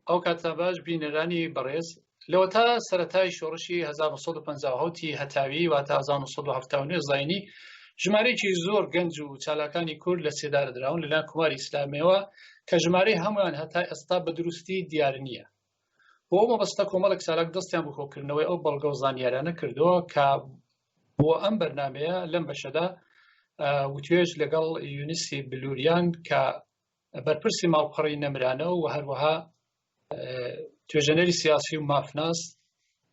ئەو کاتە باش بینەرانی بەڕێز لەوە تا سەرەتای شۆڕشی 1950 هەتاوی واتە 1970 زاینی ژمارەیەکی زۆر گەنج و چالاکانی کورد لە سێدارە دراون لەلایەن کوماری ئیسلامیەوە کە ژمارەی هەمویان هەتا ئێستا بە دروستی دیار نییە. بۆ ئەو مەبەستە کۆمەڵێک سالاک دەستیان بۆ کۆکردنەوەی ئەو بەڵگە و زانیارانە کردەوە کە بۆ ئەم بەرنامەیە لەم بەشەدا وتوێژ لەگەڵ یونسی بلووریان کە بەرپرسی ماڵپەڕی نەمرانە و هەروەها توێژەنەری سیاسی و مافناس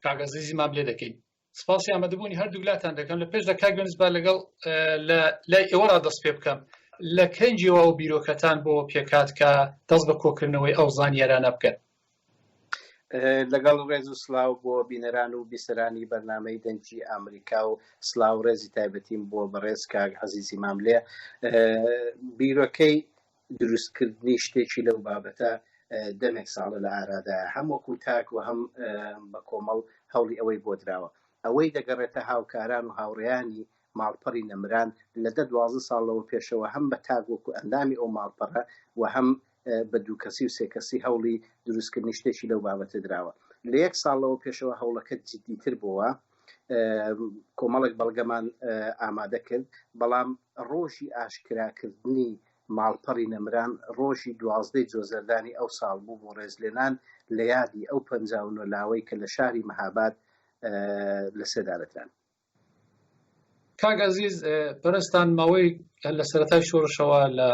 کاگەزیزی مام لێ دەکەین. سپاسی ئامادەبوونی هەردوو لاتان دەکەم لە پێش دەکا گەنجبا لەگەڵ لای ئێوەرا دەست پێ بکەم لە کەنجیەوە و بیرۆکەتان بۆ پێکات کە دەست بە کۆکردنەوەی ئەو زانیارانە بکەن. لەگەڵ ڕێز و سلااو بۆ بینەران و بیسەرانی بەرنامەی دەنجی ئەمریکا و سلااو ڕێزی تایبەتیم بۆ بەڕێز کاک عەزیزی ماملێ. بیرۆکەی دروستکردنی شتێکی لەو بابەتە دەمێک ساڵە لە ئارادا هەم وەکو تاک و هەم بە کۆمەڵ هەوڵی ئەوەی بۆ دراوە. ئەوەی دەگەڕێتە هاوکاران و هاوڕێیانی ماڵپەڕی نەمران لە 10-12 ساڵەوە پێشەوە هەم بە تاک وەکو ئەندامی ئەو ماڵپەڕە و هەم بە 2 کەسی و 3 کەسی هەوڵی دروستکردنی شتێکی لەو بابەتە دراوە. لە 1 ساڵەوە پێشەوە هەوڵەکە جدیتر بووە، کۆمەڵێک بەڵگەمان ئامادە کرد، بەڵام ڕۆژی ئاشکراکردنی ماڵپەڕی نەمران ڕۆژی 12 جۆزەردانی ئەو ساڵ بوو بۆ ڕێزلێنان لە یادی ئەو 59 لاوەی کە لە شاری مەهاباد لە سێدارەتران. کاگەزیز بەرزتان ماوەی لە سەرەتای شۆڕشەوە لە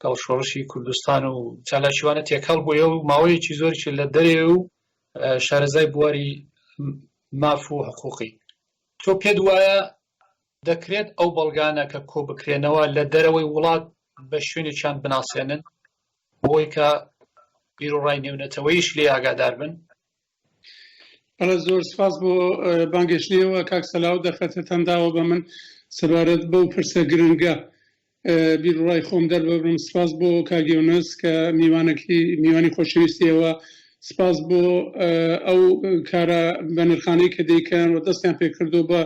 گەڵ شۆڕشی کوردستان و چالاکیوانە تێکەڵ بووە و ماوەیەکی زۆریشی لە دەرێ و شارەزای بواری ماف و حقوقی. تۆ پێت وایە دەکرێت ئەو بەڵگانە کە کۆ بکرێنەوە لە دەرەوەی وڵات بە شوێنێکیان بناسێنن بۆی کە بیر و ڕای نێونەتەوەیش لێ ئاگادار بن؟ بەڵێ زۆر سپاس بۆ بانگەشتنیەوە کاک سەلااو دەرفەتتان داوە بە من سەبارەت بەو پرسە گرنگە بیر و ڕای خۆم دەرببرم. سپاس بۆ کاگیۆنس کە میوانی خۆشەویستیەوە، سپاس بۆ ئەو کارە بەنرخانەی کە دەیکەن و دەستیان پێکردو بە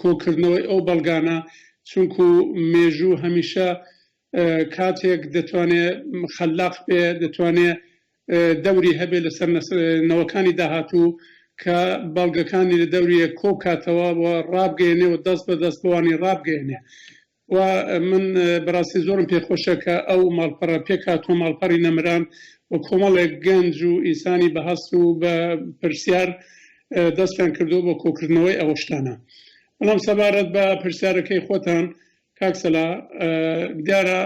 کۆکردنەوەی ئەو بەڵگانە، چونکو مێژوو هەمیشە کاتێک دەتوانێت خەلاق بێ، دەتوانێت دەوری هەبێ لەسەر نەوەکانی داهاتوو کە بەڵگەکانی لە دەوریە کۆ کاتەوە و ڕابگەێنێ و دەست بە دەست بۆوانی ڕابگەێنێ. و من بەڕاستی زۆرم پێخۆشە کە ئەو ماڵپەڕە پێکاتوە ماڵپەڕی نەمران و کۆمەڵێک گەنج و ئینسانی بەهەست و بە پرسیار دەستیان کردو بۆ کۆکردنەوەی ئەوە شتانە. بەڵام سەبارەت بە پرسیارەکەی خۆتان کاکسەلا دیارە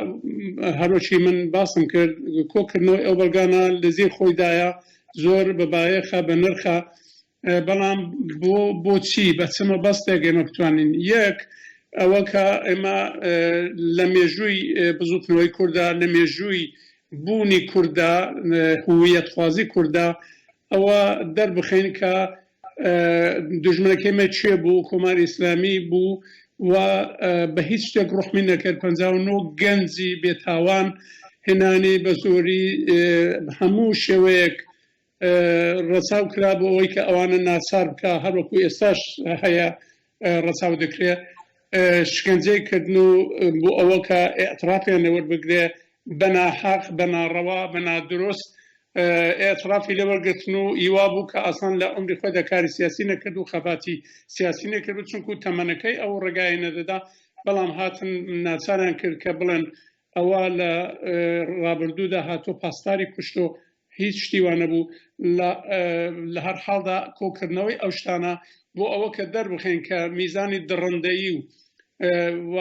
هەروەکی من باسم کرد، کۆکردنەوەی ئەو بەڵگانە لە زیر خۆیدایە زۆر بەبایەخە بە نرخە، بەڵام بۆچی بە چمە بەستێک ئێمە بتوانین؟ یەک ئەوە کە ئێمە لە مێژووی بزوتنەوەی کووردا، لە مێژووی بوونی کووردا، هویەتخوازی کووردا ئەوە دەربخەین کە دژمنەکەیمە چێ بوو، کۆماری ئیسلامی بوو و بە هیچ شتێک ڕوخمی نەکرد. 59 گەنجی بێتاوان هێنانی بە زۆری هەموو شێوەیەک ڕەچاو کرا بۆ ئەوەی کە ئەوانە ناچار بکە، هەروەکو ئێستاش هەیە ڕەچاو دەکرێت. شکنجەی کردن و بۆ ئەوە کە ئێعترافیان لەوەربگرێ بە ناحەق، بە ناڕەوا، بە نادرست ئێعترافی لەوەرگرتن و ئیوا بوو کە ئاسان لە عمری خۆی دەکاری سیاسی نەکرد و خەباتی سیاسی نەکرد، چونکو تەمەنەکەی ئەو ڕێگای نەدەدا. بەڵام هاتن ناچاریان کرد کە بڵێن ئەوە لە ڕابردوودا هاتۆ پاسداری کوشت و هیچ شتیوانە بوو. لە هەر حاڵدا کۆکردنەوەی ئەو شتانە بۆ ئەوە کە دەربخێن کە میزانی دڕندەیی و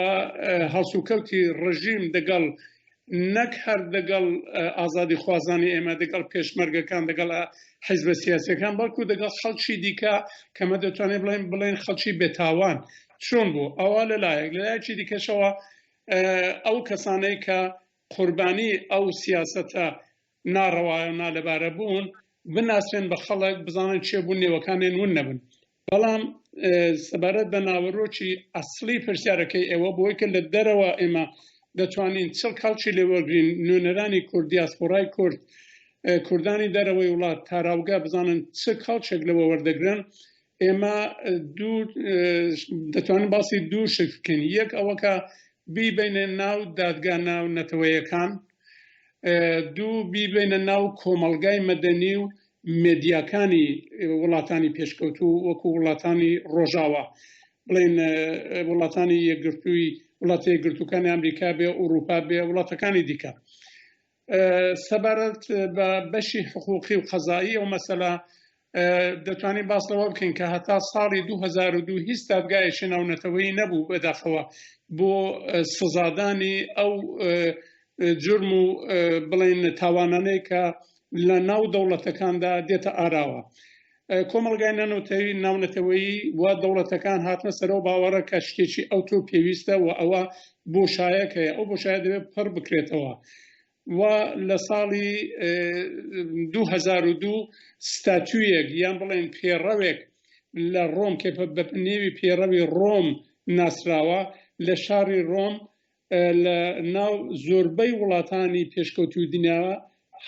هەڵسوکەوتی ڕژیم دەگەڵ نەک هەر دەگەڵ ئازادی خوازانی ئێمە، دەگەڵ پێشمەرگەکان، دەگەڵ حیزبە سیاسیەکان، بەڵکو دەگەڵ خەڵکی دیکە کەمە دەتوانێت بڵێن خەڵکی بێتاوان چۆن بوو. ئەوە لەلایەک، لەلایەکی دیکەشەوە ئەو کەسانەی کە قوربانی ئەو سیاسەتە ناڕەوایە و نالەبارە بوون بناسرێن بە خەڵک، بزانن چێ بوون، نێوەکانێن ون نەبن. بەڵام سەبارەت بە ناوەڕۆکی ئەسڵی پرسیارەکەی ئێوە بۆی کە لە دەرەوە ئێمە دەتوانین چڵ کەڵکی لێوەرگرین، نوێنەرانی کورد، دیاسپۆرای کورد، کوردانی دەرەوەی وڵات تاراوگا بزانن چ کەڵچێک لەوە وەردەگرن. ئێمە دەتوانین باسی دوو شت بکەین. یەک ئەوە کە بیبینێن ناو دادگا ناو نەتەوەیەکان دوو بیبێنە ناو کۆمەڵگای مەدەنی و مێدیاکانی وڵاتانی پێشکەوتوو وەکو وڵاتانی ڕۆژاوە بڵێن وڵاتانی یەکگرتووی وڵاتی یەکگرتووەکانی ئەمریکا بێ ئەوروپا بێ وڵاتەکانی دیکە سەبارەت بە بەشی حقوقی و قەزایی ئەو مەسەلە دەتوانین باس لەوە بکەین کە هەتا ساڵی 2002 هیچ دادگایەکی ناونەتەوەیی نەبوو بەداخەوە بۆ سزادانی ئەو جرم و بڵێن تاوانانەی کە لە ناو دەوڵەتەکاندا دێتە ئاراوە کۆمەڵگای ناونەتەوەیی وا دەوڵەتەکان هاتنە سەرەوە باوەڕە کە شتێکی ئەوتۆ پێویستە و ئەوە بۆشایەکەیە ئەو بۆشایە دەبێت پڕ بکرێتەوە و لە ساڵی 2002 ستاتویەک یان بڵێن پێڕەوێک لە ڕۆم کە بە نێوی پێڕەوی ڕۆم ناسراوە لە شاری ڕۆم لە ناو زۆربەی وڵاتانی پێشکەوتوی دنیاوە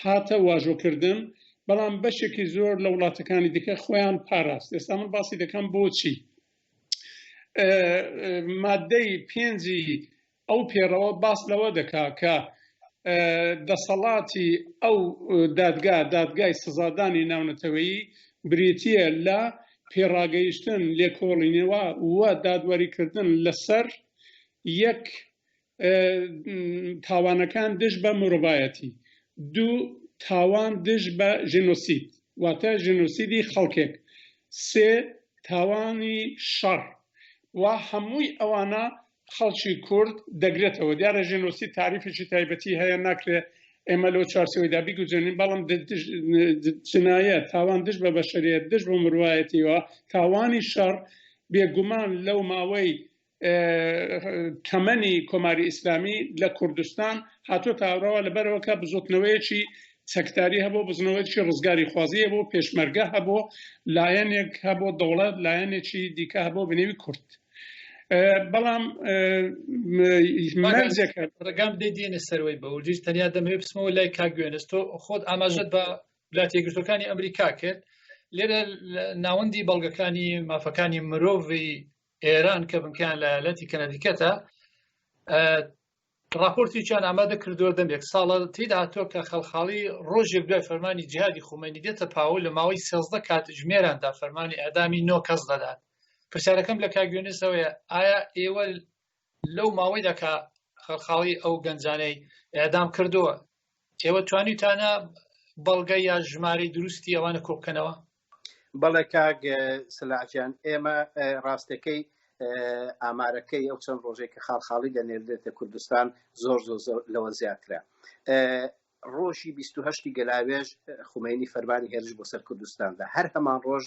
هاتە واژۆکردن بەڵام بەشێکی زۆر لە وڵاتەکانی دیکە خۆیان پاراست ئێستا من باسی دەکەم بۆچی مادەی پێنجی ئەو پێڕەوە باس لەوە دەکا کە دەسەڵاتی ئەو دادگای سزادانی ناونەتەوەیی بریتیە لە پێڕاگەیشتن لێکۆڵینەوە وە دادوەریکردن لەسەر یەک تاوانەکان دژ بە مرۆڤایەتی دوو تاوان دژ بە ژینۆسید واتە ژینۆسیدی خەڵکێک سێ تاوانی شەڕ و هەمووی ئەوانە خەڵکی کورد دەگرێتەوە دیارە ژینۆسید تاریفێکی تایبەتی هەیە ناکرێت ئێمە لەو چارچەوەیدا بیگوزێنین بەڵام جنایەت تاوان دژ بە بەشەریەت دژ بە مرۆڤایەتیەوە تاوانی شەڕ بێگومان لەو ماوەی تەمەنی کۆماری ئیسلامی لە کوردستان هاتۆ تاوراوە لەبەرەوە کە بزوتنەوەیەکی سەکتاری هەبوو بزنەوەیەکی ڕزگاری خوازی هەبوو پێشمەرگە هەبوو لایەنێک هەبوو دەوڵەت لایەنێکی دیکە هەبوو بنێوی کورد بەڵام ڕگام دێنە سەرەوەی بە وجیز تەنیا دەمەوێت بسمەوە لای کاگوێنستۆ خۆت ئاماژەت بە وڵاتی یەکگرتووەکانی ئەمریکا کرد لێرە ناوەندی بەڵگەکانی مافەکانی مرۆڤی ئێران کە بنکیان لە لەتی کەنەدیکەتە راپۆرتێکیان ئامادە کردووە دەمێک ساڵە تێدا هاتووە کە خەڵخاڵی ڕۆژێک دوای فەرمانی جیهادی خومینی دێتە پاوە لە ماوەی 13 کاتژمێراندا فەرمانی ئەدامی 9 کەس دەدات پرسیارەکەم لە کاگوێنسەوەیە ئایا ئێوە لەو ماوەیدا کە خەڵخاڵی ئەو گەنجانەی ئەدام کردووە ئێوە توانیتانە بەڵگە یا ژمارەی دروستی ئەوانە کۆبکەنەوە؟ بەڵێ کاگ سلاحجان ئێمە ڕاستەکەی ئامارەکەی ئەو چەند ڕۆژێک کە خاڵخاڵی دەنێردێتە کوردستان زۆر لەوە زیاترە ڕۆژی 28 گەلاوێژ خومینی فەرمانی هێرش بۆ سەر کوردستاندا هەر هەمان ڕۆژ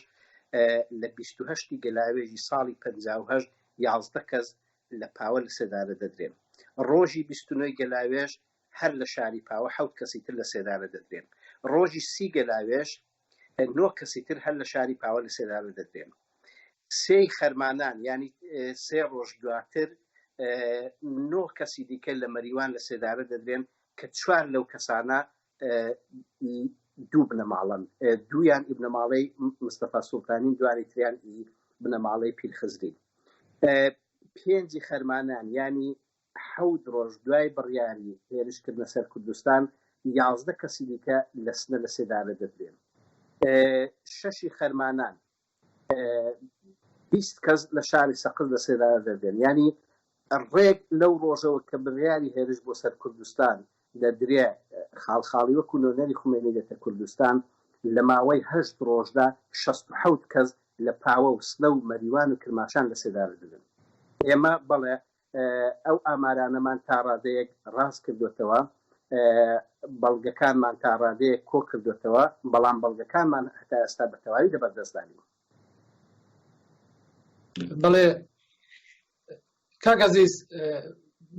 لە 28 گەلاوێژی ساڵی 58 11 کەس لە پاوە لە سێدارە دەدرێن ڕۆژی 29 گەلاوێژ هەر لە شاری پاوە 7 کەسی تر لە سێدارە دەدرێن ڕۆژی 30 گەلاوێژ 9 کەسی تر هەر لە شاری پاوە لە سێدارە دەدرێن سێی خەرمانان ینی سێ ڕۆژ دواتر 9 کەسی دیکە لە مەریوان لە سێدارە دەدرێن کە چوار لەو کەسانە دوو بنەماڵن دویان ئیبنەماڵەی مستەفا سوڵتانی دوانی تریان بنەماڵەی پیرخزری پێنجی خەرمانان ینی 7 ڕۆژ دوای بڕیاری هێرشکردنە سەر کوردستان 11 کەسی دیکە لە سنە لە سێدارە دەدرێن شەشی خەرمانان 20 کەس لە شاری سەقز لە سێدارە دەدرێن ینی ڕێک لەو ڕۆژەوە کە بڕیاری هێرش بۆ سەر کوردستان دەدرێ خاڵخاڵی وەکو نۆنەری خومینی دێتە کوردستان لە ماوەی 8 ڕۆژدا 67 کەس لە پاوە و سنە و مەریوان و کرماشان لە سێدارە دەدرێن ئێمە بەڵێ ئەو ئامارانەمان تا ڕادەیەک ڕاست کردوێتەوە بەڵگەکانمان تا ڕادەیەک کۆ کردوێتەوە بەڵام بەڵگەکانمان هەتا ئێستا بە تەواوی دەبەردەستدانین بەڵێ کاگازیز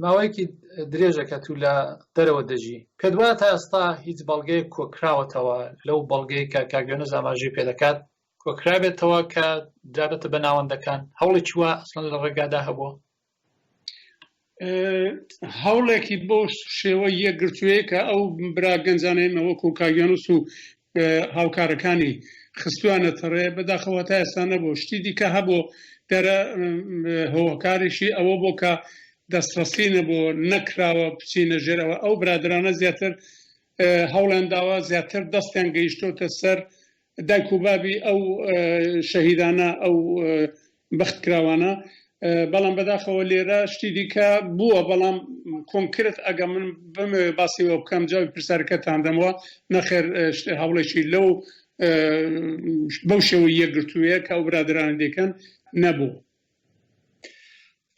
ماوەیەکی درێژەکە تو لە دەرەوە دەژی پێت وایە تا ئێستا هیچ بەڵگەیەک کۆکراوەتەوە لەو بەڵگەی کە کاگوێنز ئاماژەی پێ دەکات کۆکرابێتەوە کە جابێتە بە ناوەندەکان هەوڵێکی وە ئەسڵەن لە ڕێگادا هەبووە هەوڵێکی بۆ شێوە یەکگرتووەیە کە ئەو برا گەنجانەیە وەکو کاگوێنس و هاوکارەکانی خستوانەتەڕێ بەداخەوە تا ئێستا نەبوو شتی دیکە هەبوو دەرە هۆوەکاریشی ئەوە بۆ کە دەستڕەسی نەبوو نەکراوە بچینە ژێرەوە ئەو برادرانە زیاتر هەوڵیان داوە زیاتر دەستیان گەیشتۆتە سەر دایک و بابی ئەو شەهیدانە ئەو بەختکراوانە. بەڵام بەداخەوە لێرە شتی دیکە بووە، بەڵام کۆنکرێت ئەگە من بمێ باسیەوە بکەم جوابی پرسیارەکەتان دەمەوە، نەخێر هەوڵێکی لەو بەو شێوەی یەکگرتوویە کە ئەو برادران دەکەن نەبوو.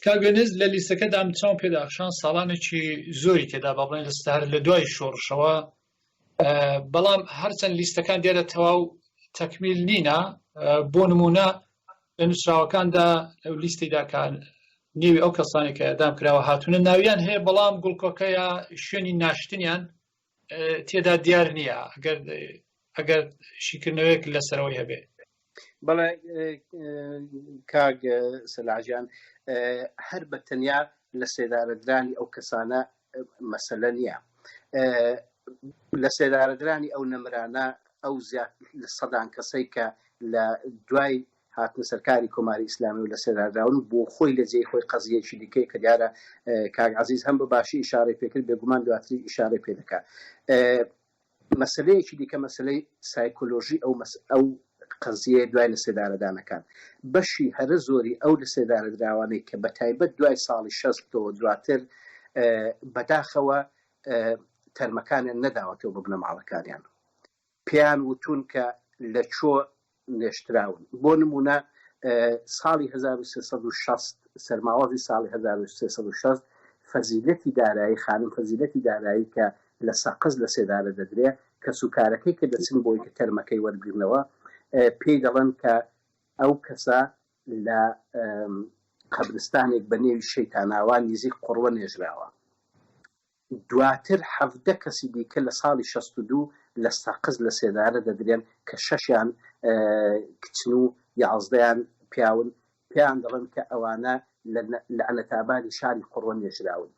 کاگەنز لە لیستەکەدا چاو پێداخشان ساڵانێکی زۆری تێدا با بڵێن لە دوای شۆڕشەوە، بەڵام هەرچەند لیستەکان دیارە تەواو تەکمیل نینە. بۆ نمونە لە نووسراوەکاندا ئەو لیستەیدا کە نێوی ئەو کەسانی کە ئەدام کراوە هاتوونە ناویان هەیە، بەڵام گوڵکۆکەیە شوێنی ناشتنیان تێدا دیار نییە ئەگەر شیکردنەوەیەک لەسەرەوەی هەبێ. بەڵێ کاگ سەلاحجان، هەر بە تەنیا لە سێدارەدرانی ئەو کەسانە مەسەلە نییە. لە سێدارەدرانی ئەو نەمرانە ئەو لە سەدان کەسەی کە لە دوای هاتنە سەرکاری کۆماری ئیسلامی و لە سێدارراون بۆ خۆی لە جێی خۆی قەزیەکی دیکەی کە دیارە کاگ عەزیز هەم بە باشی ئیشارەی پێکرد، بێگومان دواتری ئیشارەی پێ دەکات. مەسەلەیەکی دیکە مەسەلەی سایکۆلۆژی ئەو قەزیە دوای لە سێدارەدانەکان. بەشی هەرە زۆری ئەو لە سێدارەدراوانەی کە بە تایبەت دوای ساڵی 60 دواتر بەداخەوە تەرمەکانیان نەداوەتەوە ببنە ماڵەکانیان، پێیان وتون کە لە چۆ نێشتراون. بۆ نمونە ساڵی 1360 سەرماوەزی ساڵی 1360 فەزیلەتی دارایی، خانم فەزیلەتی دارایی کە لە سەقز لە سێدارە دەدرێ کە سوکارەکەی کە دەچن بۆی کە تەرمەکەی وەرگرنەوە، پێی دەڵێن کە ئەو کەسە لە قەبرستانێک بە نێوی شەیتاناوان نزیک قوڕوە نێژراوە. دواتر 17 کەسی دیکە لە ساڵی 62 لە ساقز لە سێدارە دەدرێن کە 6یان کچن و 11یان پیاون، پێیان دەڵێن کە ئەوانە لە ئەنەتابانی شاری قوڕوە نێژراون.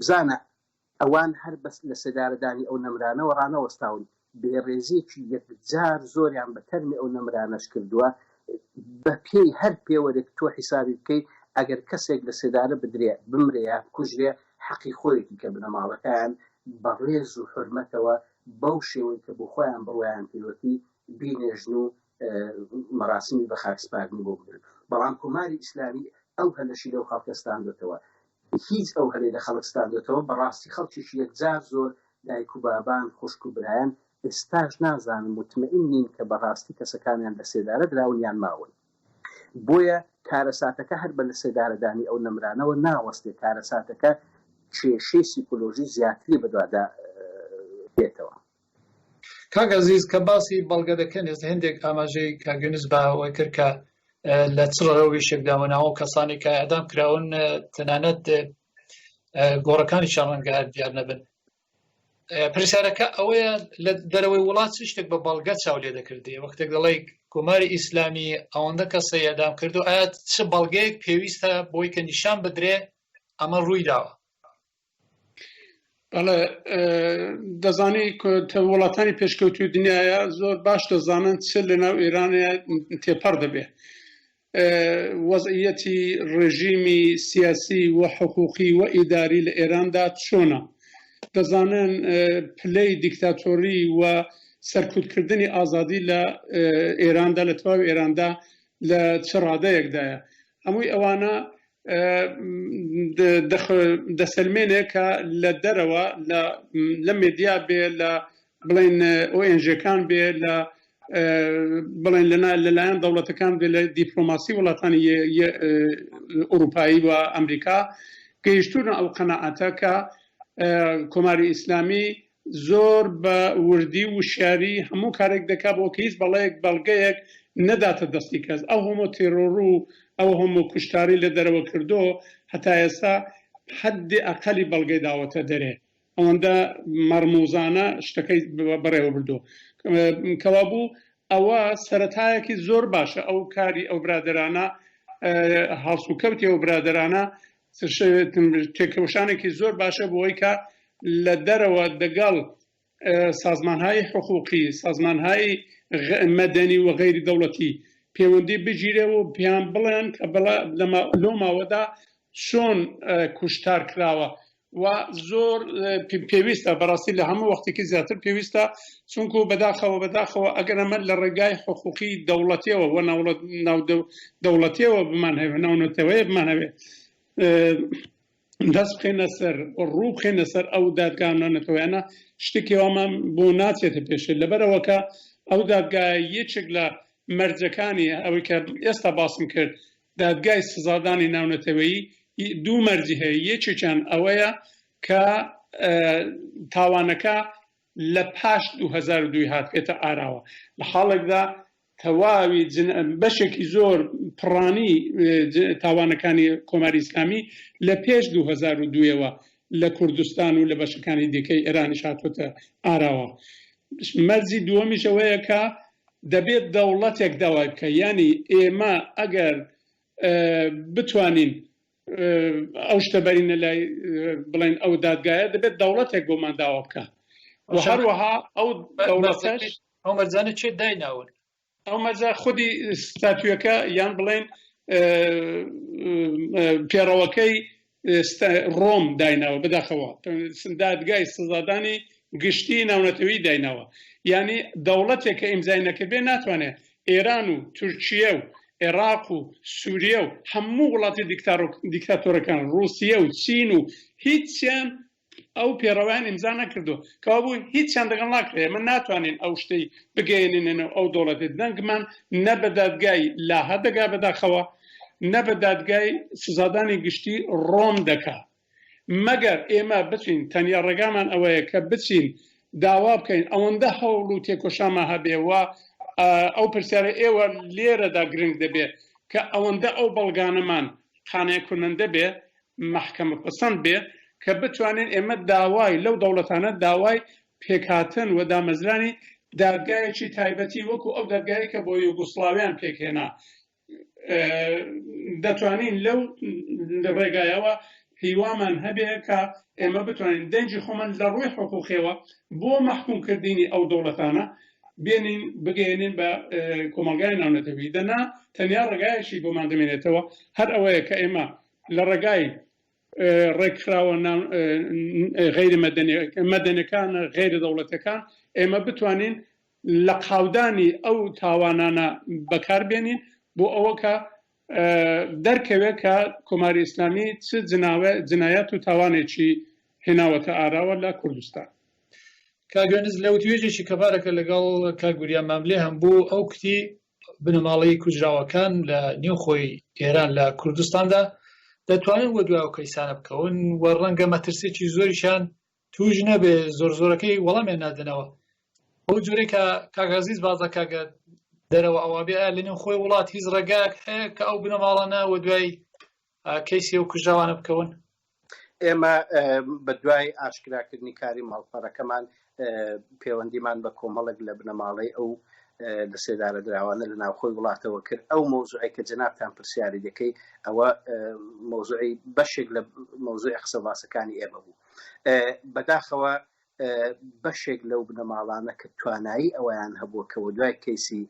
بزانە ئەوان هەر بەس لە سێدارەدانی ئەو نەمرانەوە ڕانەوەستاون، بێڕێزیەکی یەکجار زۆریان بە تەرمی ئەو نەمرانەش کردووە. بە پێی هەر پێوەرێک تۆ حیسابی بکەی ئەگەر کەسێک لە سێدارە بدرێ بمرێ یا کوژرێ، حەقی خۆیەکی کە بنە ماڵەکەیان بە ڕێز و حرمەتەوە بەو شێوەی کە بۆ خۆیان بەوەیان پێوەتی بینێژن و مەراسمی بە خاکسپاردنی بۆ بگرن. بەڵام کۆماری ئیسلامی ئەو هەلەشی لەو خەڵکەستاندێتەوە، هیچ ئەو هەلەی لە خەڵکستاندێتەوە بەڕاستی خەڵکیشی یەکجار زۆر دایک و بابان خوشک و برایان ئێستاش نازانم مطمئن نین کە بەڕاستی کەسەکانیان لە سێدارە دراونیان ماون. بۆیە کارەساتەکە هەر بە لە سێدارەدانی ئەو نەمرانەوە ناوەستێ، کارەساتەکە کێشەی سیکۆلۆژی زیاتری بەدوادا بێتەوە. کاک عەزیز کە باسی بەڵگە دەکەن، ئێستا هەندێک ئاماژەی کاگەنز باوەی کرد کە لە چڕەوەی شێکداوەناوە کەسانی کە ئەدام کراون تەنانەت گۆڕەکانی ڕەنگە دیار نەبن. پرسیارەکە ئەوەیە لە دەرەوەی وڵات چ شتێک بە بەڵگە چاو لێ دەکردی؟ وەختێک دەڵێ کۆماری ئیسلامی ئەوەندە کەسەی ئەدام کردو، ئایا چ بەڵگەیەک پێویستە بۆی کە نیشان بدرێ ئەمە ڕووی داوە؟ بەڵێ دەزانی وڵاتانی پێشکەوتوی دنیاە زۆر باش دەزانن چ لە ناو ئێرانە تێپەڕ دەبێ. وەزعیەتی ڕێژیمی سیاسی و حقوقی و ئیداری لە ئێراندا چۆنە، دەزانن پلەی دیکتاتۆری و سەرکوتکردنی ئازادی لە ئێراندا لە تەواوی ئێراندا لە چ ڕادەیەکدایە. هەمووی ئەوانە دەسەلمێنێک کە لە دەرەوە لە مێدیا بێ، لە بڵێن ئۆئێنژەکان بێ، لە بڵێن لەلایەن دەوڵەتەکان بێ، لە دیپلۆماسی وڵاتانی ئەوروپایی و ئەمریکا گەیشتونە ئەو قەناعەتە کە کۆماری ئیسلامی زۆر بە وردی و شیاری هەموو کارێک دەکات بۆ کە هیچ بەڵگەیەک نەداتە دەستی کەس. ئەو هەموو تێرۆر و ئەو هەموو کوشتاری لە دەرەوە کردو هەتا ئێستا حەدی ئەقەلی بەڵگەی داوەتە دەرێ. ئەوەندە مەرموزانە شتەکەی بەڕێوە بردو کەوا بوو. ئەوە سەرەتایەکی زۆر باشە، ئەو کاری ئەو برادرانە هەڵسوکەوتی ئەو برادرانە تێکەوشانێکی زۆر باشە بۆی کە لە دەرەوە دەگەڵ سازمانهای حقوقی، سازمانهای مەدەنی و غەیری دەوڵەتی پەیوەندی بگیرێ و پێیان بڵێن کە لەو ماوەدا چۆن کوشتار کراوە و زۆر پێویستە بەڕاستی لە هەموو وەختێکی زیاتر پێویستە چونکو بەداخەوە ئەگەر ئەمە لە ڕێگای حقوقی دەوڵەتیەوە و دەوڵەتیەوە بمان هەوێ ناونەتەوەیە بمان هەوێ دەست بخێنە سەر ڕوو بخێنە سەر ئەو دادگانانەتەوەیانە شتێکیوامان بۆ ناچێتە پێشێ لەبەرەوەکە ئەو دادگای یەکێک لە مەرجەکانی ئەوەی کە ئێستا باسم کرد دادگای سزادانی ناونەتەوەیی دوو مەرجی هەیە یەکێکیان ئەوەیە کە تاوانەکە لە پاش 2002 هاتبێتە ئاراوە لە حاڵێکدا تەواوی بەشێکی زۆر پڕانی تاوانەکانی کۆماری ئیسلامی لە پێش 2002ەوە لە کوردستان و لە بەشەکانی دیکەی ئێرانی هاتوۆتە ئاراوە مەرجی دووەمیش ئەوەیە کە دەبێت دەوڵەتێک داوای بکە یعنی ئێمە ئەگەر بتوانین ئەو شتە بەرینە لای بڵێن ئەو دادگایە دەبێت دەوڵەتێک بۆمان داوا بکە و هەروەها ئەو دەوڵەتەش ئەو مەرجانە چێ دایناون ئەو مەرجە خودی ستاتویەکە یان بڵێن پێڕەوەکەی ڕۆم دایناوە بەداخەوە دادگای سزادانی گشتی ناونەتەوەی دایناوە یعنی دەوڵەتێک کە ئیمزای نەکردبێ ناتوانێت ئێران و تورکیە و عێراق و سووریە و هەموو وڵاتی دیکتاتۆرەکان رووسیە و چین و هیچیان ئەو پێڕەوەیان ئیمزا نەکردو کەوا بوو هیچیان دەگەڵ ناکرێ من ناتوانین ئەو شتەی بگەێنێنەوە ئەو دەوڵەتێت دەنگمان نە بە دادگای لاهە دەگا بەداخەوە نە بە دادگای سزادانی گشتی ڕۆم دەکا مەگەر ئێمە بچین تەنیا ڕێگامان ئەوەیە کە بچین داوا بکەین ئەوەندە هەوڵ و تێکۆشامان هەبێ و ئەو پرسیارە ئێوە لێرەدا گرنگ دەبێت کە ئەوەندە ئەو بەڵگانەمان قانع کننده بێ محکەمە پەسەند بێ کە بتوانین ئێمە داوای لەو دەوڵەتانە داوای پێکهاتن و دامەزرانی دادگایەکی تایبەتی وەکو ئەو دادگایی کە بۆ یوگۆسلاویان پێکهێنا دەتوانین لەو ڕێگایەوە هیوامان هەبێ کە ئێمە بتوانین دەنجی خۆمان لە ڕووی حقوقیەوە بۆ مەحکومکردنی ئەو دەوڵەتانە بێنین بگەێنین بە کۆمەلگای ناونەتەوەیی دەنا تەنیا ڕێگایەکی بۆمان دەمێنێتەوە هەر ئەوەیە کە ئێمە لە ڕێگای ڕێکخراوە غیری مەدەنیەکان غیری دەوڵەتەکان ئێمە بتوانین لە قاودانی ئەو تاوانانە بەکاربێنین بۆ ئەوە کە دەرکەوێت کە کۆماری ئیسلامی چ جنایەت و تاوانێکی هێناوەتە ئاراوە لە کوردستان کاگەنز لەو توێژێکی کەبارەکە لەگەڵ کاگوریان ماملێ هەم بوو ئەو کتی بنەماڵەی کوژراوەکان لە نێوخۆی ئێران لە کوردستاندا دەتوانن وە دوای ئەو کەیسانە بکەون و ڕەنگە مەترسێکی زۆریشان توش نەبێ زۆرەکەی وەڵامیان نادنەوە ئەو جۆرەی کە کاگازیز بازە کاگە دەرەوە ئەوە بێ لە نێوخۆی وڵات هیچ ڕێگاک هەیە کە ئەو بنەماڵانە وە دوای کەیسی ئەو کوژراوانە بکەون ئێمە بە دوای ئاشکراکردنی کاری ماڵپەڕەکەمان پەیوەندیمان بە کۆمەڵێک لە بنەماڵەی ئەو لە سێدارە دراوانە لە ناوخۆی وڵاتەوە کرد ئەو مۆزوعی کە جەنابتان پرسیاری دەکەی ئەوە مۆزوعی بەشێک لە مۆزوعی قسە باسەکانی ئێمە بوو بەداخەوە بەشێک لەو بنەماڵانە کە توانایی ئەویان هەبووە کە دوای کەیسی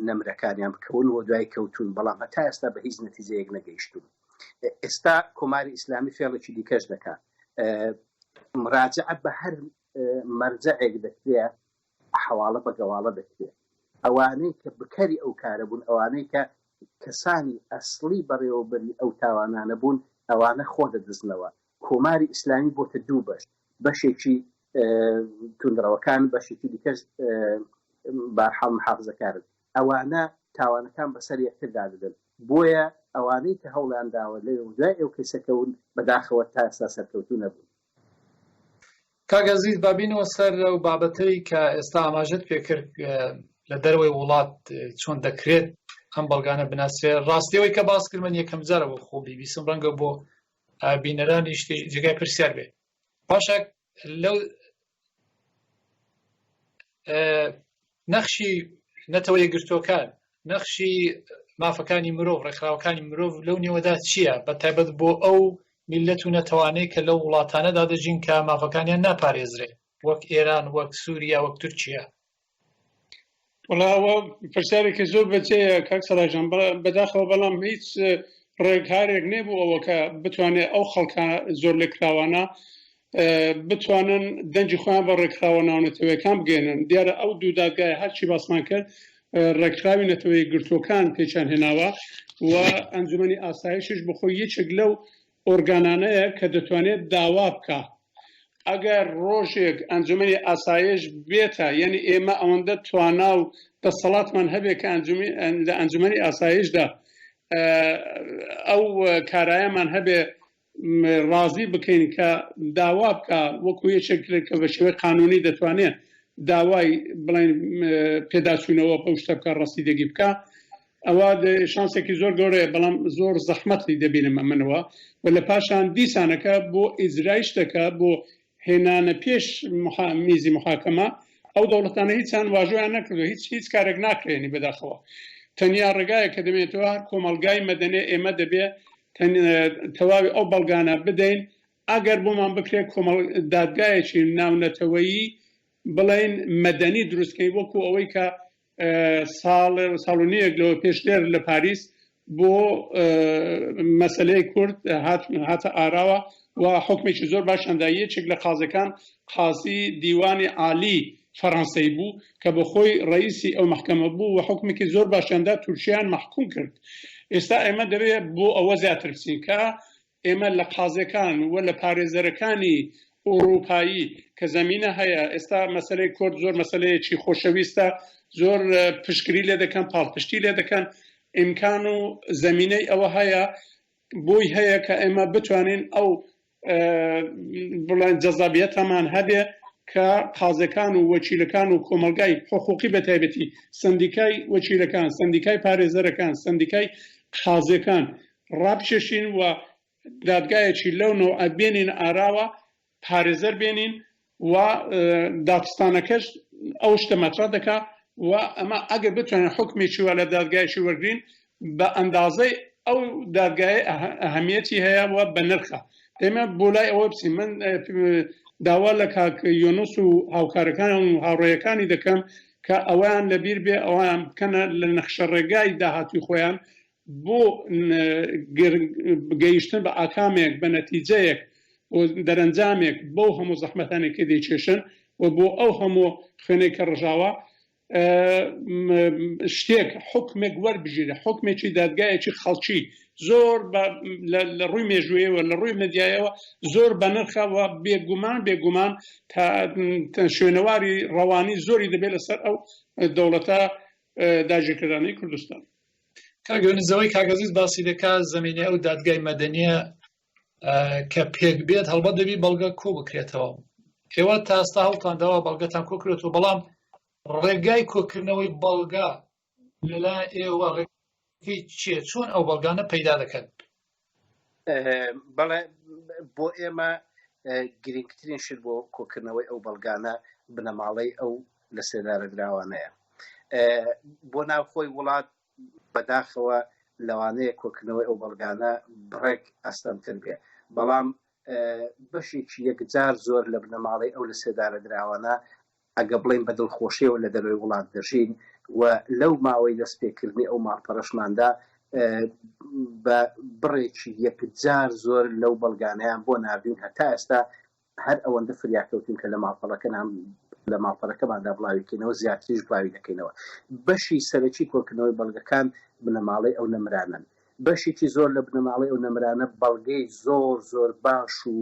نەمرەکانیان بکەون و دوای کەوتون بەڵام هەتا ئێستا بە هیچ نەتیجەیەک نەگەیشتون ئێستا کۆماری ئیسلامی فێڵێکی دیکەش دەکات مراجعە بە هەر مەرجەعێک دەکرێت حواڵە بە گەواڵە دەکرێت ئەوانەی کە بکەری ئەو کارە بوون ئەوانەی کە کەسانی ئەسڵی بەڕێوەبەری ئەو تاوانانە بوون ئەوانە خۆ دەدزنەوە کۆماری ئیسلامی بۆتە دوو بەشێکی توندڕەوەکان بەشێکی دیکەش بارحاڵ محافزەکارن ئەوانە تاوانەکان بەسەر یەکتردا دەدەن بۆیە ئەوانەی کە هەوڵیان داوە لە دوای ئەو کەسەکەون بەداخەوە تا ئێستا سەرکەوتوو نەبوون کاگەزیز بابینەوە سەر ئەو بابەتەی کە ئێستا ئاماژەت پێکرد لە دەروەی وڵات چۆن دەکرێت ئەم بەڵگانە بناسێ ڕاستیەوەی کە باسکردن یەکەم جارەوە خۆ بیبیسم ڕەنگە بۆ بینەرانی جێگای پرسیار بێ پاشە لەو نەخشی نەتەوە یەکگرتووەکان نەخشی مافەکانی مرۆڤ ڕێکخراوەکانی مرۆڤ لەو نێوەدا چییە بە تایبەت بۆ ئەو میلەت و نەتەوانەی کە لەو وڵاتانەدا دەژین کە مافەکانیان ناپارێزرێ وەک ئێران وەک سووریا وەک تورکیا وڵاوە پرسیارێکی زۆر بەجێیە کاک سەلاحجان بەداخەوە بەڵام هیچ ڕێکارێک نێبوو ئەوە کە بتوانێت ئەو خەڵکە زۆر لێکراوانە بتوانن دەنجی خۆیان بە ڕێکخراوە ناونەتەوەیەکان بگەێنن. دیارە ئەو دوو دادگای هەرچی باسمان کرد ڕێکخراوی نەتەوەی گرتوەکان پێچیان هێناوە و ئەنجومەنی ئاسایشش بخۆی یەکێک لەو ئۆرگانانەیە کە دەتوانێت داوا بکە. ئەگەر ڕۆژێک ئەنجومەنی ئاسایش بێتە، یعنی ئێمە ئەوەندە توانا و دەسەڵاتمان هەبێ کە لە ئەنجومەنی ئاسایشدا ئەو کارایەمان هەبێ ڕازی بکەین کە داوا بکە وەکو یەکێک کە بە شێوەی قانونی دەتوانێت داوای بڵێن پێداچوونەوە بەو شتە بکە ڕاستیدەگی بکە، ئەوە شانسێکی زۆر گەورەیە، بەڵام زۆر زەحمەتی دەبینم ئەمنەوە و لە پاشان دیسانەکە بۆ ئیجرای شتەکە بۆ هێنانە پێش میزی محاکەمە ئەو دەوڵەتانە هیچیان واژۆیان نەکردو، هیچ کارێک ناکرێنی بەداخەوە. تەنیا ڕێگایە کە دەمێتەوە هەر کۆمەلگای مەدەنێ ئێمە دەبێ تەواوی ئەو بەڵگانە بدەین. ئەگەر بۆمان بکرێت دادگایەکی ناونەتەوەیی بڵێن مەدەنی دروستکەی وەکو ئەوەی کە ساڵ و نیەک لەوە پێشتر لە پاریس بۆ مەسەلەی کورد هاتە ئاراوە و حکمێکی زۆر باشەندا. یەکێک لە قازەکان قازی دیوانی عالی فەڕەنسەی بوو کە بە خۆی ڕئیسی ئەو محکەمە بوو و حکمێکی زۆر باشەندا تورکیان محکوم کرد. ئێستا ئێمە دەبێت بۆ ئەوە زیاتر بچین کە ئێمە لە قازەکان و لە پارێزەرەکانی ئەوروپایی کە زەمینە هەیە. ئێستا مەسەلەی کورد زۆر مەسەلەیەکی خۆشەویستە، زۆر پشتگیری لێ دەکەن، پاڵپشتی لێ دەکەن، ئیمکان و زەمینەی ئەوە هەیە بۆی هەیە کە ئێمە بتوانین ئەو بڵێن جەزابیەتەمان هەبێ کە قازەکان و وەکیلەکان و کۆمەلگای حقوقی بەتایبەتی سندیکای وەکیلەکان، سندیکای پارێزەرەکان، سندیکای قازەکان ڕابچێشین و دادگایەکی لەو نەوعە بێنین ئاراوە، پارێزەر بێنین و دادستانەکەش ئەو شتە مەترە دەکات و ئەمە ئەگەر بتوانین حکمێکی وە لە دادگایشی وەرگرین بە ئەندازەی ئەو دادگایە ئەهەمیەتی هەیە و بە نرخە. ئێمە بۆ لای ئەوە بچین. من داوا لە کاک یۆنوس و هاوکارەکان و هاوڕێیەکانی دەکەم کە ئەویان لەبیر بێ ئەویان بکەنە لە نەخشە ڕێگای داهاتوی خۆیان بۆ گەیشتن بە ئاکامێک، بە نەتیجەیەک و دەرەنجامێک بۆ هەموو زەحمەتانێکی دەیچێشن و بۆ ئەو هەموو خوێنەی کە ڕژاوە شتێک حکمێک وەربژیرە، حکمێکی دادگایەکی خەڵکی زۆر لە ڕووی مێژوویەوە لە ڕووی مەدیایەوە زۆر بە نرخەوە بێگومان تا شوێنەواری ڕەوانی زۆری دەبێت لەسەر ئەو دەوڵەتە داگیرکردنەوەی کوردستان. کاگەنیزەوەی کاگەزیز باسی دەکات زەمینە ئەو دادگای مەدەنیە کە پێک بێت هەڵبەت دەبی بەڵگە کۆ بکرێتەوە. ئێوە تا ئێستا هەڵتانداوە بەڵگەتان کۆ کرێتەوە، بەڵام ڕێگای کۆکردنەوەی بەڵگە لەلایەن ئێوە ڕێگەی چییە؟ چۆن ئەو بەڵگانە پەیدا دەکەن؟ بەڵێ بۆ ئێمە گرنگترین شت بۆ کۆکردنەوەی ئەو بەڵگانە بنەماڵەی ئەو لە سێدارەدراوانەیە. بۆ ناوخۆی وڵات بەداخەوە لەوانەیە کۆکردنەوەی ئەو بەڵگانە بڕێک ئەستەمتر بێ، بەڵام بەشێکی یەکجار زۆر لە بنەماڵەی ئەو لە سێدارەدراوانە ئەگە بڵین بە دڵخۆشیەوە لە دەروی وڵات دەژین و لەو ماوەی دەستپێکردنی ئەو ماڵپەرەشماندا بە بڕێکی یەکجار زۆر لەو بەڵگانەیان بۆ ناردوین هەتا ئێستا هەر ئەوەندە فریاکەوتین کە لە ماڵپەڕەکەماندا بڵاویکەینەوە زیاتریش بڵاوی دەکەینەوە. بەشی سەرەکی کۆکردنەوەی بەڵگەکان بنەماڵەی ئەو نەمرانن. بەشێکی زۆر لە بنەماڵەی ئەو نەمرانە بەڵگەی زۆر باش و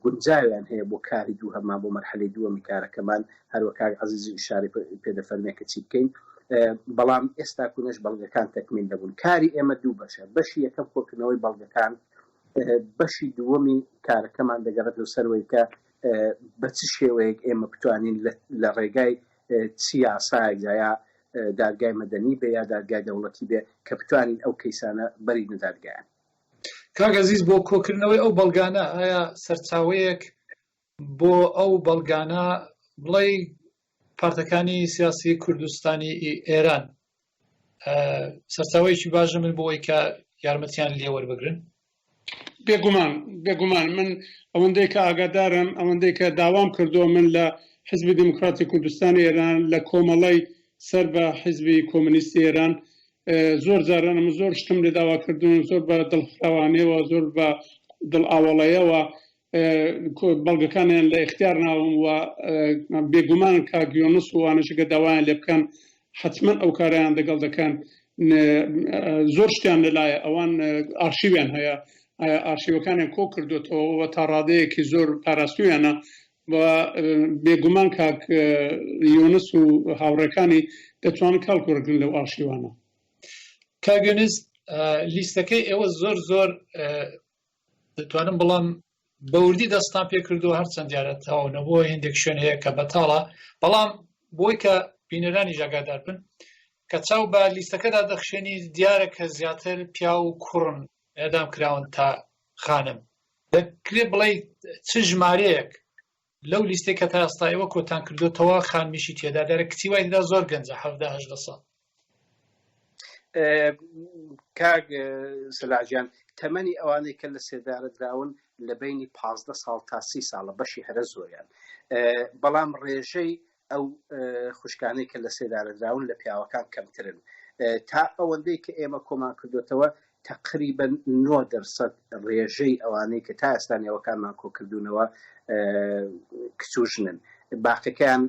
گونجاویان هەیە بۆ کاری دوو هەمان بۆ مەرحەلەی دووەمی کارەکەمان، هەروە کاک عەزیزی ئیشارەی پێدەفەرمێ کە چی بکەین. بەڵام ئێستا کوونەش بەڵگەکان تەکمیل دەبوون. کاری ئێمە دوو بەشە. بەشی یەکەم کۆکردنەوەی بەڵگەکان، بەشی دووەمی کارەکەمان دەگەڕێتەوە سەرەوەی کە بە چ شێوەیەک ئێمە بتوانین لە ڕێگای چی یاسایەک یا دادگای مەدەنی بێ یا دادگای دەوڵەتی بێ کە بتوانین ئەو کەیسانە بەرینە دادگایان. کاگەزیز بۆ کۆکردنەوەی ئەو بەڵگانە ئایا سەرچاوەیەک بۆ ئەو بەڵگانە بڵێ پارتەکانی سیاسی کوردستانی ئێران سەرچاوەیەکی باشە من بۆ ئەوەی کە یارمەتیان لێ وەربگرن؟ بێگومان من ئەوەندەی کە ئاگادارم، ئەوەندەی کە داوام کردووە من لە حیزبی دموکراتی کوردستانی ئێران لە کۆمەڵی سەر بە حیزبی کۆمونیستی ئێران زۆر جارانم زۆر شتم لێ داوا کردوون، زۆر بە دڵفراوانەوە زۆر بە دڵ ئاوەڵەیەوە بەڵگەکانیان لە اختیار ناوم و بێگومان کاک یۆنس و وانەشەکە داوایان لێ بکەن حتمما ئەو کارەیان دەگەڵ دەکەن زۆر شتیان لەلایە ئەوان ئارشیویان هەیە ئارشیوەکانیان کۆ کردوێتەوە و تا ڕادەیەکی زۆر پاراستویانە و بێگومان کاک یۆنس و هاوڕێکانی دەتوانن کاڵکوڕگرن لەو ئارشیوانە. کاک یۆنس لیستەکەی ئێوە زۆر دەتوانم بەڵام بەوردی دەستان پێ کردو هەرچەند دیارە تاوانەبووە هێندێک شوێن هەیە کە بەتاڵە بەڵام بۆی کە بینەرانی ژاگادار بن کە چاو بە لیستەکەدا دەخشێنی دیارە کە زیاتر پیا و کوڕن ئێدام کراون تا خانم دەکرێت بڵێ چ ژمارەیەک لەو لیستەی کە تا ئێستایەوە کۆتان کردوتەوە خانمیشی تێدا دەرە کچی وای تێدا زۆر گەنجە 17-18 ساڵ. کاک سەلاحجان تەمەنی ئەوانەی کە لە سێدارە دراون لە بینی 15 ساڵ تا 30 ساڵە بەشی هەرە زۆریان بەڵام ڕێژەی ئەو خوشکانەی کە لە سێدارە دراون لە پیاوەکان کەمترن تا ئەوەندەی کە ئێمە کۆمان کردوتەوە تقریبا 9% ڕێژەی ئەوانەی کە تا ئێستانیەوەکانمان کۆکردوونەوە کچوژنن باقیەکان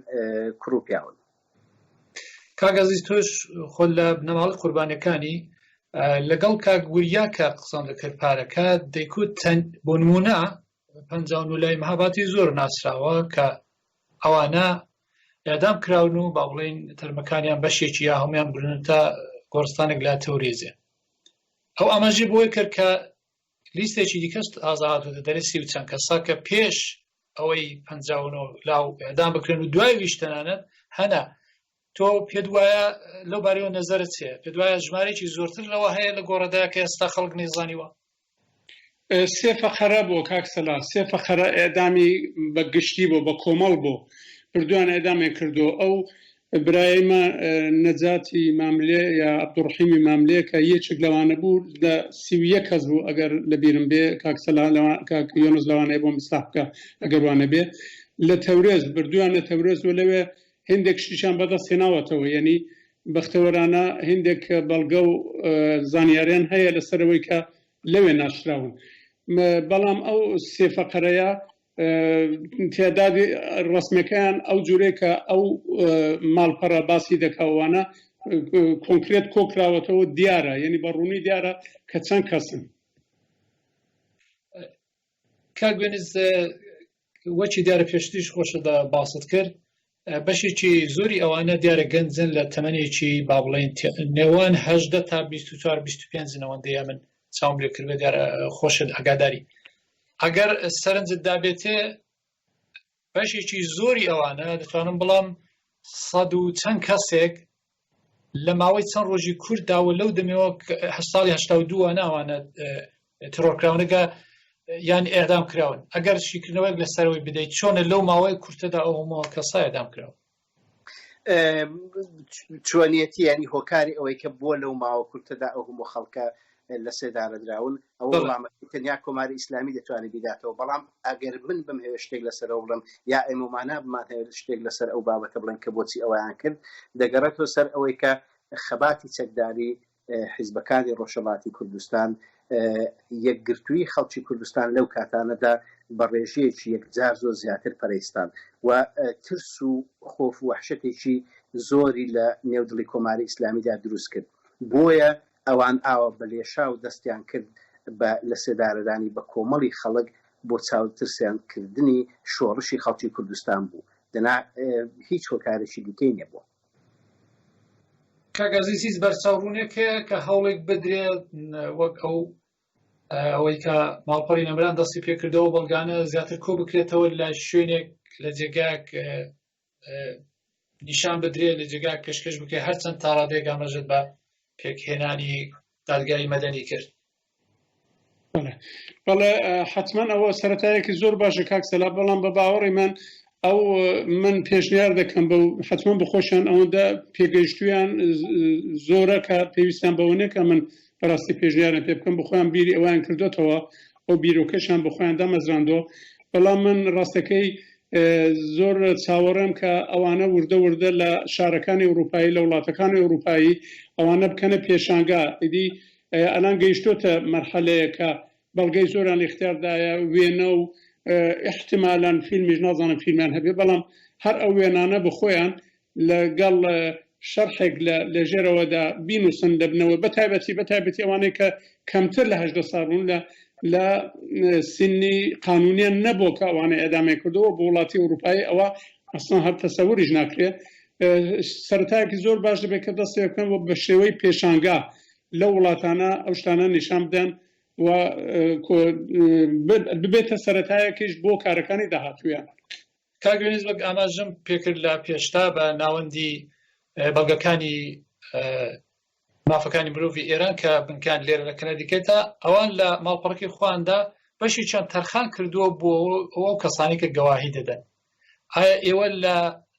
کوڕ و پیاون. کاگازی تۆش خۆ لە بنەماڵی قوربانەکانی لەگەڵ کاک وریا کە قسەم دەکرد پارەکە دەیکوت بۆ نمونە 59 لای مەهاباتی زۆر ناسراوە کە ئەوانە ئێدام کراون و با بڵێن تەرمەکانیان بەشێکی یا هەمویان برن تا گۆرستانێک لا تەورێزێ. ئەو ئاماژەی بۆی کرد کە لیستێکی دیکەش ئازادوتە دەرە 30 و چەند کەسا کە پێش ئەوەی 59 لاو ئێدام بکرێن و دوای ویشتەنانەت هەنا تۆ پێت وایە لەو بارەوە نەزەرت چێ؟ پێت وایە ژمارەیەکی زۆرتر لەوە هەیە لە گۆڕەدایە کە ئێستا خەڵک نەیزانیوە؟ سێ فەقەرە بۆ کاک سەلا سێ فەقەرە ئێدامی بە گشتی بۆ بە کۆمەڵ بۆ بردووان ئێدامێ کردو ئەو برایمە نەجاتی ماملێ یا عەبدوڕحیمی ماملێ کە یەکێک لەوانە بوو لە 31 کەس بوو ئەگەر لە بیرم بێ کاک سەلا کاک یۆنس لەوانەیە بۆ مستاح بکە ئەگەر وانە بێ لە تەورێز بردووان لە تەورێز و لەوێ هندێک شتیشان بەدەست هێناوەتەوە یعنی بەختەوەرانە هندێک بەڵگە و زانیاریان هەیە لەسەرەوەی کە لەوێ ناشراون بەڵام ئەو سێ فەقەرەیە تعدادی ڕسمەکەیان ئەو جوورەیە کە ئەو ماڵپەڕە باسی دەکەوانە کۆنکرێت کۆکراوەتەوە دیارە یعنی بەڕوونی دیارە کە چەند کەسن. کاک یۆنس وەچی دیارە پێشتریش خۆشەدا باست کرد بەشێکی زۆری ئەوانە دیارە گەنجن لە تەمەنێکی با بڵێن نێوان 18 تا 24-25 ئەوەندەیە من چاوم لێ کرد دیارە خۆشت ئاگاداری ئەگەر سەرنجت دابێتێ بەشێکی زۆری ئەوانە دەتوانم بڵام 100 و چەند کەسێک لە ماوەی چەند ڕۆژی کورت داوە لەو دەمەوە ساڵی 82 ئەوانە ترۆرکراونەکە یان ئێدام کراون ئەگەر شیکردنەوەیەک لەسەرەوەی بدەیت چۆنە لەو ماوەی کورتەدا ئەو هەموو کەسا ئێدام کراون چۆنیەتی ینی هۆکاری ئەوەی کە بۆ لەو ماوە کورتەدا ئەو هەموو خەڵکە لە سێدارە دراون ئەو تەنیا کۆماری ئیسلامی دەتوانێت بیداتەوە بەڵام ئەگەر من بم هەیە شتێک لەسەرەوە بڵم یا ئێمەمانە بمان هەیە شتێک لەسەر ئەو بابەتە بڵێن کە بۆچی ئەویان کرد دەگەڕێتەوە سەر ئەوەی کە خەباتی چەکداری حیزبەکانی ڕۆژهەڵاتی کوردستان یەکگرتووی خەڵکی کوردستان لەو کاتانەدا بە ڕێژەیەکی یەکجار زۆر زیاتر پەرەیستان و ترس و خۆف و وەحشەتێکی زۆری لە نێودڵی کۆماری ئیسلامیدا دروست کرد بۆیە ئەوان ئاوە بە لێشا و دەستیان کرد لە سێدارەدانی بە کۆمەڵی خەڵک بۆ چاوترسیان کردنی شۆڕشی خەڵکی کوردستان بوو دەنا هیچ هۆکارێکی دیکەی نەبووە. کاگازیسیز بەرچاوڕوونێکەیە کە هەوڵێک بدرێت وەک ئەوەی کە ماڵپەڕی نەمران دەستی پێکردەوە بەڵگانە زیاتر کۆ بکرێتەوە لە شوێنێک لە جێگایەک نیشان بدرێت لە جێگای کەشکەش بکە هەرچەند تا ڕادەیەک ئاماژەت بە پێکهێنانی دادگای مەدەنی کرد. بەڵێ حتمما ئەوە سەرەتایەکی زۆر باشە کاک سەلا بەڵام بە باوەڕی من پێشنیار دەکەم بە حتمما بخۆشیان ئەوەندە پێگەیشتویان زۆرە کە پێویستیان بەوەنێ کە من بەڕاستی پێشنیارم پێ بکەم بخۆیان بیری ئەویان کردوتەوە ئەو بیرۆکەشان بخۆیان دامەزراندۆ بەڵام من ڕاستەکەی زۆر چاوەڕێم کە ئەوانە وردە لە شارەکانی ئەوروپایی لە وڵاتەکانی ئەوروپایی ئەوانە بکەنە پێشانگا ئیدی ئەلان گەیشتۆتە مەرحەلەیە کە بەڵگەی زۆران اختیاردایە وێنە و احتمالاً فیلمیش نازانم فیلمیان هەبێ بەڵام هەر ئەو وێنانە بخۆیان لەگەڵ شەرحێک لە ژێرەوەدا بینوسن دەبنەوە بەتایبەتی ئەوانەی کە کەمتر لە 18 ساڵ بوون لە سنی قانونیان نەبوو کە ئەوانە ئێدامی کردەوە بۆ وڵاتی ئەوروپایی ئەوە ئەسڵان هەر تەسەووریش ناکرێت سەرەتایەکی زۆر باش دەبێت کە دەستی بکەن و بە شێوەی پێشانگا لە وڵاتانە ئەو شتانە نیشان بدەن و ببێتە سەرەتایەکیش بۆ کارەکانی داهاتوویان. کاگوێنیز بەک ئاماژەم پێکرد لە پێشتا بە ناوەندی بەڵگەکانی مافەکانی مرۆڤی ئێران کە بنکان لێرە لە کەنەدیکێتە ئەوان لە ماڵپەڕەکەی خواندا بەشی چەند تەرخان کردووە بۆ ئەو کەسانی کە گەواهی دەدەن. ئایا ئێوە لە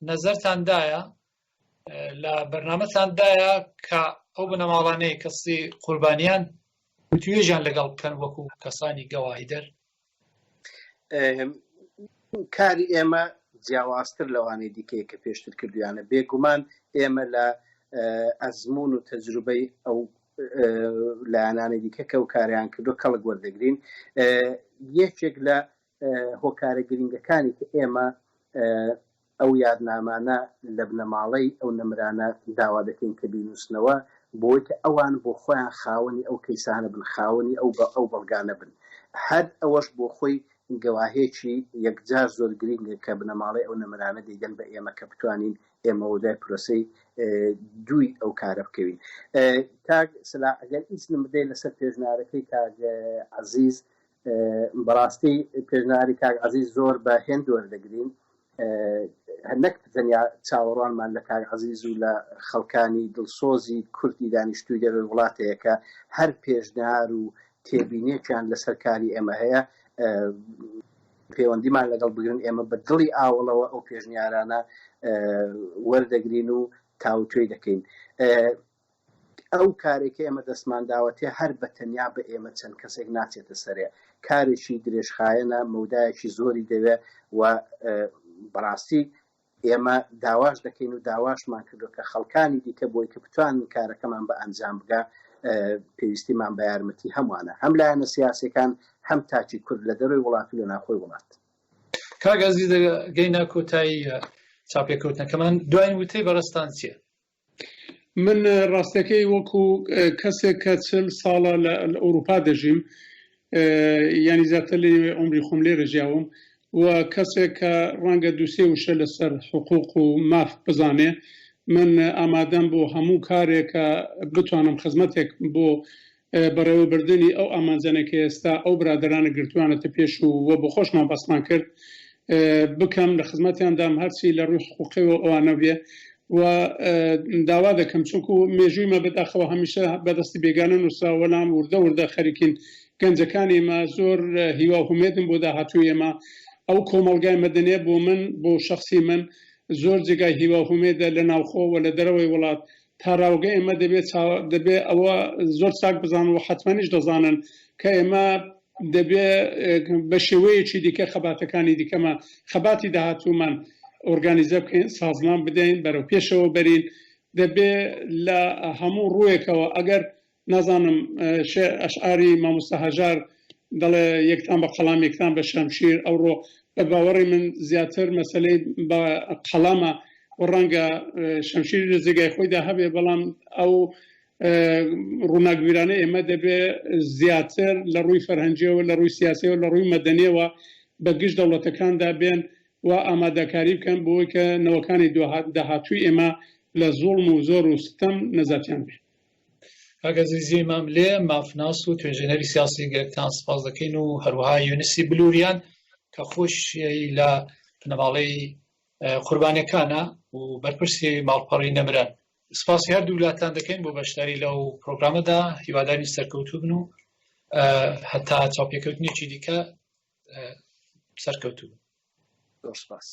نەزەرتاندایە لە بەرنامەتاندایە کە ئەو بنەماڵانەی کەسی قوربانیان توێژیان لەگەڵ بکەن وەکو کەسانی گەواهی دەر؟ کاری ئێمە جیاوازتر لەوانەی دیکەیە کە پێشتر کردویانە بێگومان ئێمە لە ئەزمون و تەجروبەی ئەو لایەنانی دیکە کە ئەو کاریان کردو کەڵک وەردەگرین. یەکێک لە هۆکارە گرنگەکانی کە ئێمە ئەو یادنامانە لە بنەماڵەی ئەو نەمرانە داوا دەکەین کە بینوسنەوە بۆی کە ئەوان بۆ خۆیان خاوەنی ئەو کەیسانە بن، خاوەنی ئەو بەڵگانە بن. هەر ئەوەش بۆ خۆی گەواهەیەکی یەکجار زۆر گرنگە کە بنەماڵەی ئەو نەمرانە دەیدەن بە ئێمە کە بتوانین ئێمە وەدای پرۆسەی دووی ئەو کارە بکەوین. کاک سلاح ئەگەر ئیسم بدەین لەسەر پێشنارەکەی کاک عەزیز، بەڕاستی پێشناری کاک عەزیز زۆر بە هێند وەردەگرین، نەک تەنیا چاوەڕوانمان لە کاک عەزیز و لە خەڵکانی دڵسۆزی کوردی دانیشتووی دەروی وڵاتەیەکە هەر پێشنهار و تێبینێکیان لەسەر کاری ئێمە هەیە پەیوەندیمان لەگەڵ بگرن، ئێمە بە دڵی ئاوڵەوە ئەو پێشنیارانە وەردەگرین و تاوتوێی دەکەین. ئەو کارێکە ئێمە دەستمان داوەتێ هەر بە تەنیا بە ئێمە چەند کەسێک ناچێتە سەرێ، کارێکی درێژخایەنە، مەودایەکی زۆری دەوێت و بەڕاستی ئێمە داواش دەکەین و داواشمان کردو کە خەڵکانی دیکە بۆی کە بتوانین کارەکەمان بە ئەنجام بگا پێویستیمان بە یارمەتی هەمووانە، هەم لایەنە سیاسەکان هەم تاچی کورد لە دەروی وڵات و لە ناخۆی وڵات. کاک عەزیز گەینا کۆتایی چاپێکەوتنەکەمان دوایین وتەی بەڕستان چییە؟ من ڕاستەکەی وەکو کەسێک کە 40 ساڵە لە ئەوروپا دەژیم، ینی زیاتر لە عمری خۆم لێرە ژیاوم و کەسێک کە ڕەنگە دووسێ وشە لەسەر حقوق و ماف بزانێ، من ئامادەم بۆ هەموو کارێک کە بتوانم خزمەتێک بۆ بەڕێوەبردننی ئەو ئامانجانێکی ئێستا ئەو برادرانە گرتوانەتە پێش و بۆ خۆشمان بەسمان کرد بکەم لە خزمەتیاندام هەرچی لە ڕووی حقوقیەوە ئەوانە بێ و داوا دەکەم چونکو مێژوویمە بەداخەوە هەمیشە بەدەستی بێگانە نووسا وەڵام وردە خەریکین گەنجەکانی ئێمە زۆر هیوا و هومێدم بۆ داهاتووی ئێمە. ئەو کۆمەڵگای مەدەنیە بۆ من بۆ شخصی من زۆر جێگای هیوا و هومێدە لە ناوخۆ و لە دەرەوەی وڵات تا ڕاوگە ئێمە دەبێ ئەوە زۆر چاک بزانن و حتمەنیش دەزانن کە ئێمە دەبێ بە شێوەیەکی دیکە خەباتەکانی دیکەمە خەباتی داهاتوومان ئۆرگانیزە بکەین، سازمان بدەین، بەرەو پێشەوە بەرین. دەبێ لە هەموو ڕوویەکەوە ئەگەر نازانم ئەشعاری مامۆستا هەژار دەڵێ یەکتان بە قەڵام یەکتان بە شەمشیر، ئەوڕۆ بە باوەڕی من زیاتر مەسەلەی بە قەڵامە و ڕەنگە شەمشیر لە جێگای خۆیدا هەبێ، بەڵام ئەو ڕووناکبیرانە ئێمە دەبێ زیاتر لە ڕووی فەرهەنگیەوە، لە ڕووی سیاسیەوە، لە ڕووی مەدەنیەوە بە گشت دەوڵەتەکاندا بێن و ئامادەکاری بکەن بۆی کە نەوەکانی داهاتووی ئێمە لە زوڵم و زۆر و ستەم نەزاتیان بێ. کاک عەزیزی مام لێ مافناس و توێژێنەری سیاسی گەرەکتان سپاس دەکەین و هەروەها یونسی بلووریان کە خۆشی لە بنەماڵەی قوربانیەکانە و بەرپرسی ماڵپەڕی نەمران. سپاسی هەردوو وڵاتان دەکەین بۆ بەشداری لەو پرۆگرامەدا، هیواداری سەرکەوتوو بن و هەتا چاپێکەوتنێکی دیکە سەرکەوتوو. سپاس.